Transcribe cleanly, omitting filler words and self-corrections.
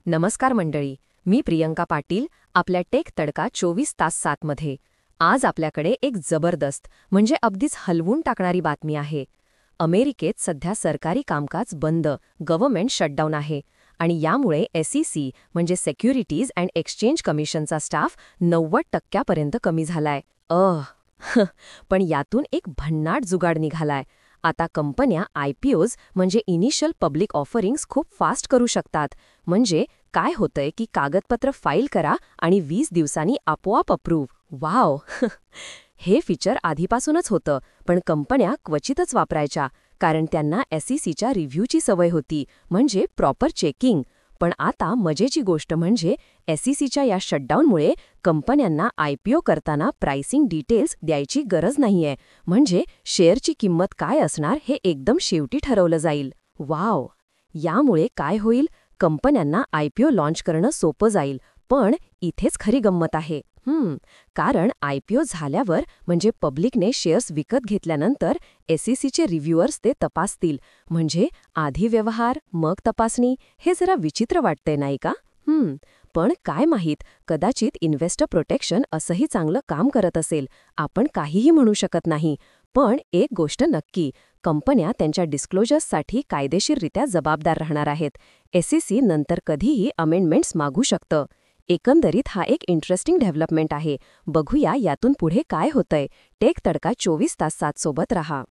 नमस्कार मंडळी, मी प्रियंका पाटील आपल्या टेक तडका 24 तास 7 मध्ये. आज आपल्याकडे एक जबरदस्त म्हणजे अगदीच हलवून टाकणारी बातमी आहे. अमेरिकेत सध्या सरकारी कामकाज बंद, गव्हर्नमेंट शटडाऊन आहे आणि यामुळे SEC म्हणजे सिक्युरिटीज अँड एक्सचेंज कमिशनचा स्टाफ 90% कमी झालाय. पण यातून एक भन्नाट जुगाड निघालाय. आता कंपन्या IPOs म्हणजे इनिशियल पब्लिक ऑफरिंग्स खूप फास्ट करू शकतात. म्हणजे काय होतंय की कागदपत्र फाईल करा आणि 20 दिवसांनी आपोआप अप्रूव्ह. वाव. हे फीचर आधीपासूनच होतं, पण कंपन्या क्वचितच वापरायच्या कारण त्यांना SECच्या रिव्ह्यूची सवय होती, म्हणजे प्रॉपर चेकिंग. पण आता मजेची गोष्ट म्हणजे SECच्या या शटडाऊनमुळे कंपन्यांना IPO करताना प्राइसिंग डिटेल्स द्यायची गरज नाहीये. म्हणजे शेअरची किंमत काय असणार हे एकदम शेवटी ठरवलं जाईल. वाव. यामुळे काय होईल, कंपन्यांना IPO लॉन्च करणं सोपं जाईल. पण इथेच खरी गंमत आहे. कारण IPO झाल्यावर म्हणजे पब्लिकने शेअर्स विकत घेतल्यानंतर SECचे रिव्ह्युअर्स ते तपासतील. म्हणजे आधी व्यवहार मग तपासणी, हे जरा विचित्र वाटतंय नाही का? पण काय माहीत, कदाचित इन्व्हेस्टर प्रोटेक्शन असंही चांगलं काम करत असेल. आपण काहीही म्हणू शकत नाही. पण एक गोष्ट नक्की, कंपन्या त्यांच्या डिस्क्लोजर्ससाठी कायदेशीररित्या जबाबदार राहणार आहेत. SEC नंतर कधीही अमेंडमेंट्स मागू शकतं. एकंदरीत हा एक इंटरेस्टिंग डेव्हलपमेंट आहे. बघूया यातून पुढे काय होतंय. टेक तडका 24 तास 7 सोबत रहा.